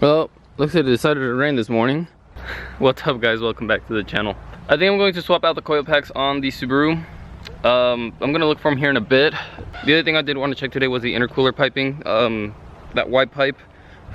Well, looks like it decided to rain this morning. What's up, guys? Welcome back to the channel. I think I'm going to swap out the coil packs on the Subaru. I'm gonna look for them here in a bit. The other thing I did want to check today was the intercooler piping. That white pipe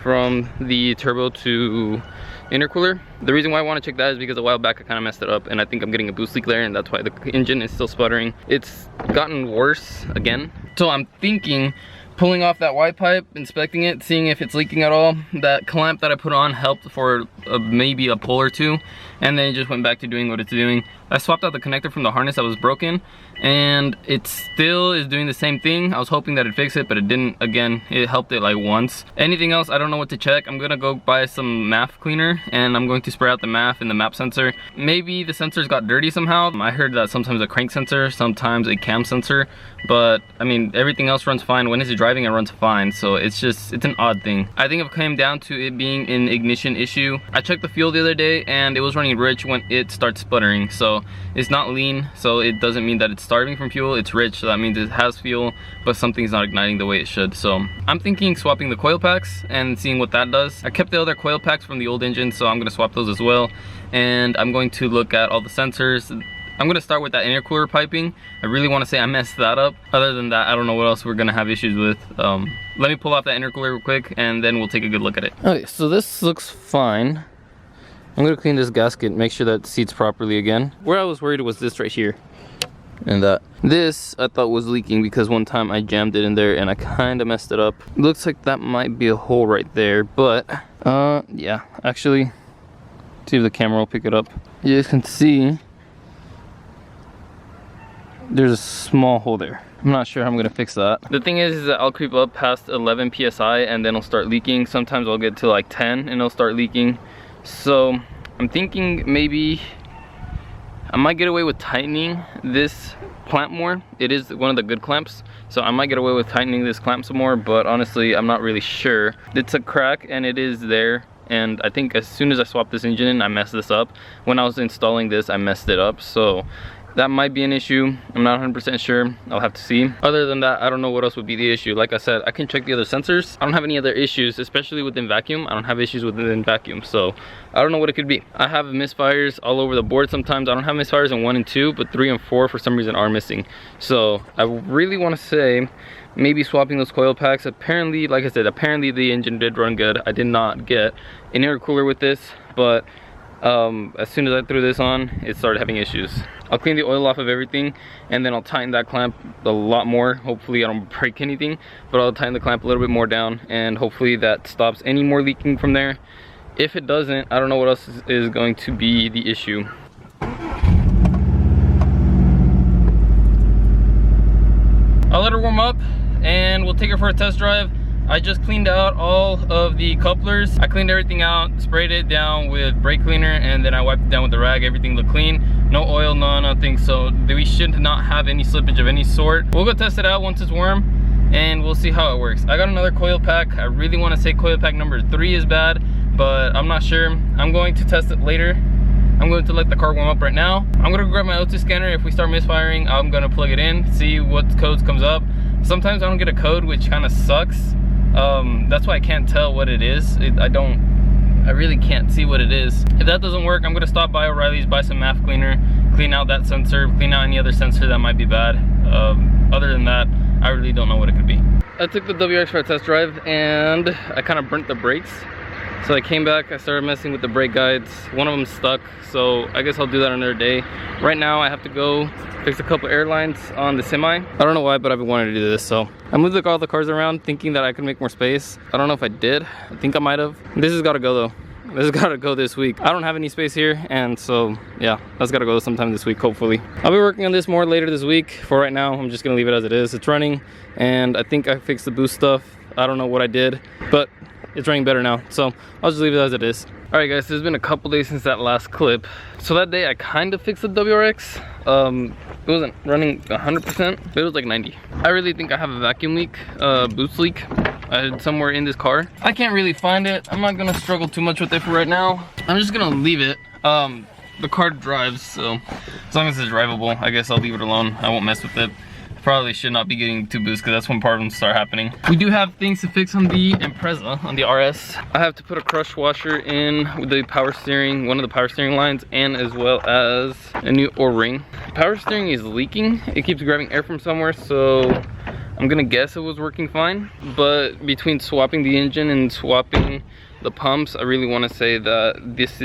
from the turbo to intercooler. The reason why I want to check that is because a while back I kind of messed it up, and I think I'm getting a boost leak there, and that's why the engine is still sputtering. It's gotten worse again. So I'm thinking pulling off that white pipe, inspecting it, seeing if it's leaking at all. That clamp that I put on helped for maybe a pull or two, and then it just went back to doing what it's doing. I swapped out the connector from the harness that was broken, and it still is doing the same thing. I was hoping that it'd fix it, but it didn't. Again, it helped it like once. Anything else, I don't know what to check. I'm gonna go buy some MAF cleaner, and I'm going to spray out the MAF and the map sensor. Maybe the sensors got dirty somehow. I heard that sometimes a crank sensor, sometimes a cam sensor, but I mean, everything else runs fine. When it's driving, it runs fine, so it's an odd thing. I think it came down to it being an ignition issue. I checked the fuel the other day, and it was running rich when it starts sputtering, so it's not lean, so it doesn't mean that it's starving from fuel. It's rich, so that means it has fuel, but something's not igniting the way it should. So I'm thinking swapping the coil packs and seeing what that does. I kept the other coil packs from the old engine, so I'm gonna swap those as well, and I'm going to look at all the sensors. I'm gonna start with that intercooler piping. I really want to say I messed that up. Other than that, I don't know what else we're gonna have issues with. Let me pull off that intercooler real quick, and then we'll take a good look at it. Okay, so this looks fine. I'm gonna clean this gasket, make sure that seats properly again. Where I was worried was this right here, and that. This I thought was leaking because one time I jammed it in there and I kind of messed it up. Looks like that might be a hole right there, but yeah, actually, see if the camera will pick it up. You guys can see there's a small hole there. I'm not sure how I'm gonna fix that. The thing is that I'll creep up past 11 psi and then it'll start leaking. Sometimes I'll get to like 10 and it'll start leaking. So I'm thinking maybe I might get away with tightening this clamp more. It is one of the good clamps, so I might get away with tightening this clamp some more, but honestly I'm not really sure. It's a crack and it is there, and I think as soon as I swap this engine in, I messed this up. When I was installing this, I messed it up, so that might be an issue. I'm not 100% sure. I'll have to see. Other than that, I don't know what else would be the issue. Like I said, I can check the other sensors. I don't have any other issues, especially within vacuum. I don't have issues within vacuum, so I don't know what it could be. I have misfires all over the board sometimes. I don't have misfires in 1 and 2, but 3 and 4 for some reason are missing. So I really want to say maybe swapping those coil packs. Apparently, like I said, apparently the engine did run good. I did not get an intercooler with this, but as soon as I threw this on, it started having issues. I'll clean the oil off of everything, and then I'll tighten that clamp a lot more. Hopefully I don't break anything, but I'll tighten the clamp a little bit more down, and hopefully that stops any more leaking from there. If it doesn't, I don't know what else is going to be the issue. I'll let her warm up and we'll take her for a test drive. I just cleaned out all of the couplers. I cleaned everything out, sprayed it down with brake cleaner, and then I wiped it down with the rag. Everything looked clean. No oil, no nothing, so we should not have any slippage of any sort. We'll go test it out once it's warm, and we'll see how it works. I got another coil pack. I really want to say coil pack number 3 is bad, but I'm not sure. I'm going to test it later. I'm going to let the car warm up right now. I'm gonna grab my O2 scanner. If we start misfiring, I'm gonna plug it in, see what codes comes up. Sometimes I don't get a code, which kind of sucks. That's why I can't tell what it is. I really can't see what it is. If that doesn't work, I'm gonna stop by O'Reilly's, buy some MAF cleaner, clean out that sensor, clean out any other sensor that might be bad. Other than that, I really don't know what it could be. I took the WRX for a test drive, and I kind of burnt the brakes. So I came back, I started messing with the brake guides. One of them stuck, so I guess I'll do that another day. Right now I have to go fix a couple airlines on the semi. I don't know why, but I've been wanting to do this, so I moved all the cars around thinking that I could make more space. I don't know if I did. I think I might have. This has got to go though. This has got to go this week. I don't have any space here, and so yeah, that's got to go sometime this week, hopefully. I'll be working on this more later this week. For right now, I'm just gonna leave it as it is. It's running, and I think I fixed the boost stuff. I don't know what I did, but it's running better now, so I'll just leave it as it is. All right guys, it's been a couple days since that last clip. So that day I kind of fixed the WRX. It wasn't running 100%, but it was like 90. I really think I have a vacuum leak, boost leak somewhere in this car. I can't really find it. I'm not gonna struggle too much with it for right now. I'm just gonna leave it. The car drives, so as long as it's drivable, I guess I'll leave it alone. I won't mess with it. Probably should not be getting two boosts because that's when problems start happening. We do have things to fix on the Impreza, on the RS. I have to put a crush washer in with the power steering, one of the power steering lines, and as well as a new O-ring. Power steering is leaking. It keeps grabbing air from somewhere, so I'm gonna guess it was working fine. But between swapping the engine and swapping the pumps, I really want to say that this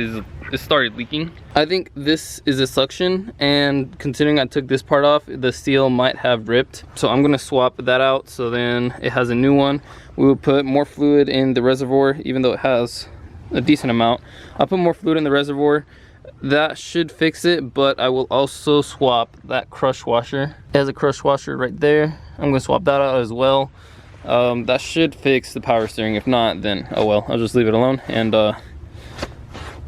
started leaking. I think this is a suction, and considering I took this part off, the seal might have ripped. So I'm gonna swap that out so then it has a new one. We will put more fluid in the reservoir, even though it has a decent amount. I'll put more fluid in the reservoir. That should fix it, but I will also swap that crush washer. It has a crush washer right there. I'm gonna swap that out as well. That should fix the power steering. If not, then oh well, I'll just leave it alone, and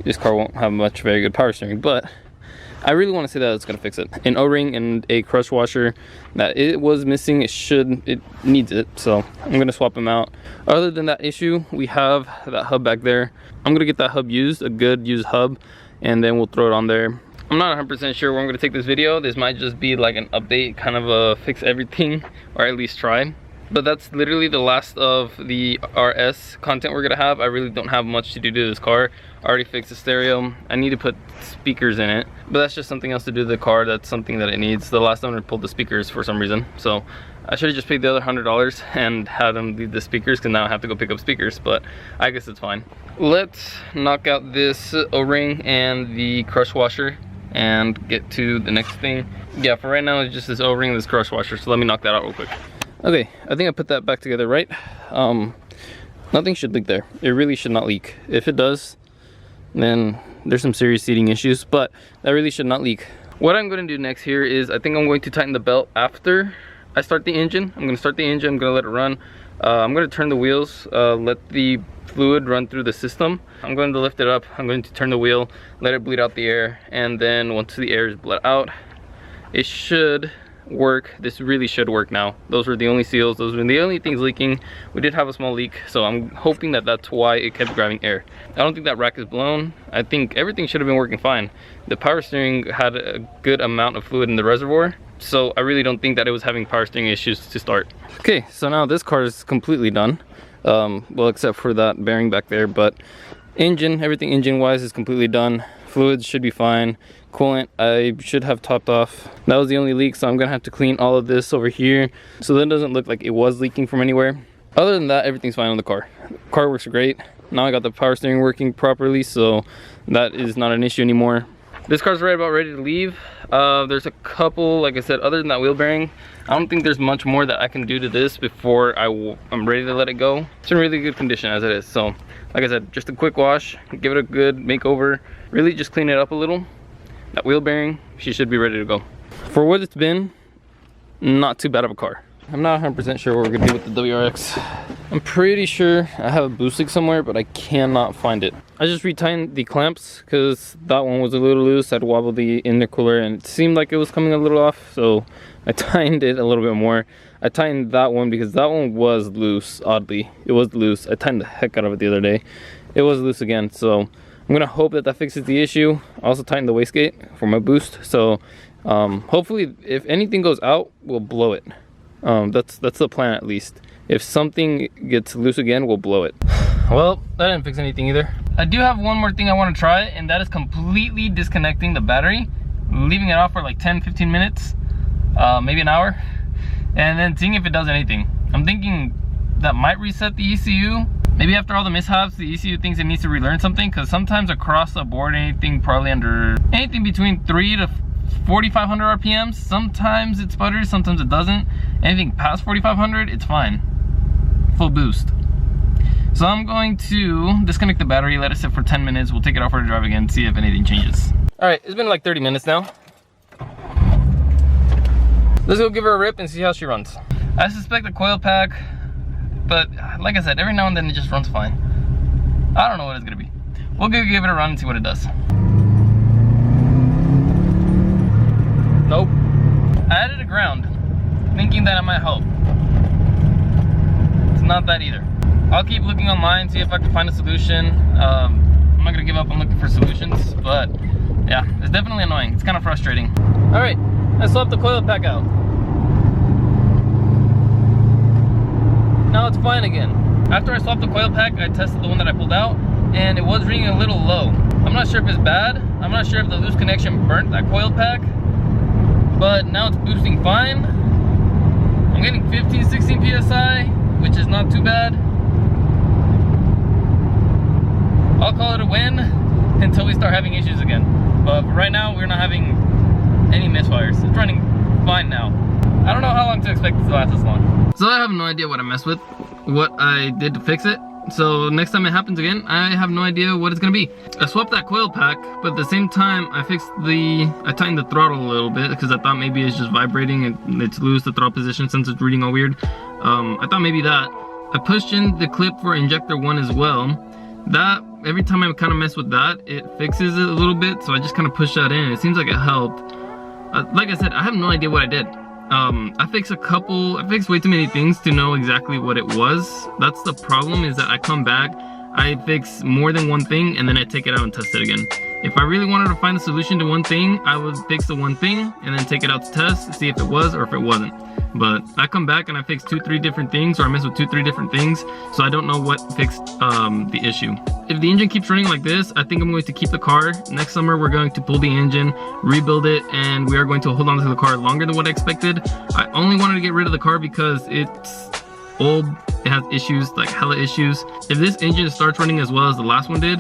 this car won't have much very good power steering. But I really want to say that it's gonna fix it. An O-ring and a crush washer that it was missing, it needs it, so I'm gonna swap them out. Other than that issue, we have that hub back there. I'm gonna get that hub used, a good used hub, and then we'll throw it on there. I'm not 100% sure where I'm gonna take this video. This might just be like an update, kind of a fix everything, or at least try. But that's literally the last of the RS content we're gonna have. I really don't have much to do to this car. I already fixed the stereo. I need to put speakers in it, but that's just something else to do to the car. That's something that it needs. The last owner pulled the speakers for some reason, so I should have just paid the other $100 and had them leave the speakers, because now I have to go pick up speakers, but I guess it's fine. Let's knock out this O-ring and the crush washer and get to the next thing. Yeah, for right now it's just this O-ring and this crush washer, so let me knock that out real quick. Okay, I think I put that back together right. Nothing should leak there. It really should not leak. If it does, then there's some serious seating issues, but that really should not leak. What I'm going to do next here is I think I'm going to tighten the belt after I start the engine. I'm going to start the engine, I'm going to let it run. I'm going to turn the wheels, let the fluid run through the system. I'm going to lift it up, I'm going to turn the wheel, let it bleed out the air, and then once the air is bled out, it should work. This really should work now. Those were the only seals, those were the only things leaking. We did have a small leak, so I'm hoping that that's why it kept grabbing air. I don't think that rack is blown. I think everything should have been working fine. The power steering had a good amount of fluid in the reservoir, so I really don't think that it was having power steering issues to start. Okay, so now this car is completely done, well, except for that bearing back there, but everything engine wise is completely done. Fluids should be fine. Coolant I should have topped off. That was the only leak, so I'm gonna have to clean all of this over here so that it doesn't look like it was leaking from anywhere. Other than that, everything's fine on the car. The car works great. Now I got the power steering working properly, so that is not an issue anymore. This car's right about ready to leave. There's a couple, like I said, other than that wheel bearing, I don't think there's much more that I can do to this before I'm ready to let it go. It's in really good condition as it is, so like I said, just a quick wash, give it a good makeover, really just clean it up a little. That wheel bearing, she should be ready to go. For what it's been, not too bad of a car. I'm not 100% sure what we're gonna do with the WRX. I'm pretty sure I have a boost leak somewhere, but I cannot find it. I just retightened the clamps because that one was a little loose. I'd wobbled the intercooler and it seemed like it was coming a little off, so I tightened it a little bit more. I tightened that one because that one was loose, oddly. It was loose. I tightened the heck out of it the other day. It was loose again, so I'm gonna hope that that fixes the issue. I also tightened the wastegate for my boost, so hopefully if anything goes out, we'll blow it. That's the plan at least. If something gets loose again, we'll blow it. Well, that didn't fix anything either. I do have one more thing I want to try, and that is completely disconnecting the battery, leaving it off for like 10-15 minutes, maybe an hour, and then seeing if it does anything. I'm thinking that might reset the ECU. Maybe after all the mishaps, the ECU thinks it needs to relearn something, because sometimes across the board, anything between 3 to 4,500 RPMs, sometimes it sputters, sometimes it doesn't. Anything past 4,500, it's fine. Full boost. So I'm going to disconnect the battery, let it sit for 10 minutes. We'll take it out for a drive again, see if anything changes. All right, it's been like 30 minutes now. Let's go give her a rip and see how she runs. I suspect a coil pack, but like I said, every now and then it just runs fine. I don't know what it's gonna be. We'll give it a run and see what it does. Nope. I added a ground, thinking that it might help. It's not that either. I'll keep looking online, see if I can find a solution. I'm not gonna give up on looking for solutions, but yeah, it's definitely annoying. It's kind of frustrating. All right, let's swap the coil pack out. now it's fine again. After I swapped the coil pack, I tested the one that I pulled out, and it was reading a little low. I'm not sure if it's bad. I'm not sure if the loose connection burnt that coil pack, but now it's boosting fine. I'm getting 15-16 psi, which is not too bad. I'll call it a win until we start having issues again. But right now, we're not having any misfires. It's running fine now. I don't know how long to expect this to last this long. So I have no idea what I messed with, what I did to fix it. So next time it happens again, I have no idea what it's gonna be. I swapped that coil pack, but at the same time, I tightened the throttle a little bit because I thought maybe it's just vibrating and it's loose, the throttle position, since it's reading all weird. I thought maybe that. I pushed in the clip for injector 1 as well. That, every time I kind of mess with that, it fixes it a little bit, so I just kind of pushed that in. It seems like it helped. Like I said, I have no idea what I did. I fixed way too many things to know exactly what it was. That's the problem, is that I come back, I fix more than one thing, and then I take it out and test it again. If I really wanted to find a solution to one thing, I would fix the one thing and then take it out to test to see if it was or if it wasn't. But I come back and I fix 2-3 different things, or I mess with 2-3 different things, so I don't know what fixed the issue. If the engine keeps running like this, I think I'm going to keep the car. Next summer we're going to pull the engine, rebuild it, and we are going to hold on to the car longer than what I expected. I only wanted to get rid of the car because it's old, it has issues, like hella issues. If this engine starts running as well as the last one did,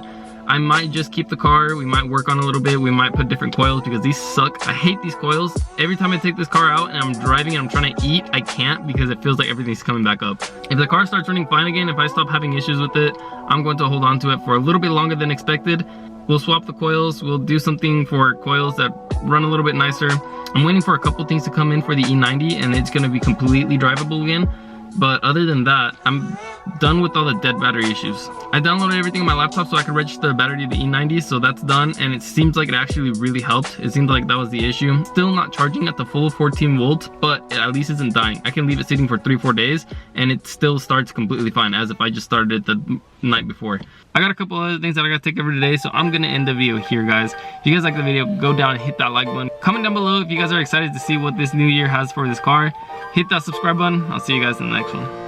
I might just keep the car. We might work on it a little bit. We might put different coils because these suck. I hate these coils. Every time I take this car out and I'm driving and I'm trying to eat, I can't because it feels like everything's coming back up. If the car starts running fine again, if I stop having issues with it, I'm going to hold on to it for a little bit longer than expected. We'll swap the coils. We'll do something for coils that run a little bit nicer. I'm waiting for a couple things to come in for the E90 and it's going to be completely drivable again. But other than that, I'm done with all the dead battery issues. I downloaded everything on my laptop so I could register the battery to the E90, so that's done, and it seems like it actually really helped. It seems like that was the issue. Still not charging at the full 14 volts, but it at least isn't dying. I can leave it sitting for 3-4 days and it still starts completely fine, as if I just started it the night before. I got a couple other things that I gotta take over today, so I'm gonna end the video here, guys. If you guys like the video, go down and hit that like button. Comment down below if you guys are excited to see what this new year has for this car. Hit that subscribe button. I'll see you guys in the next one.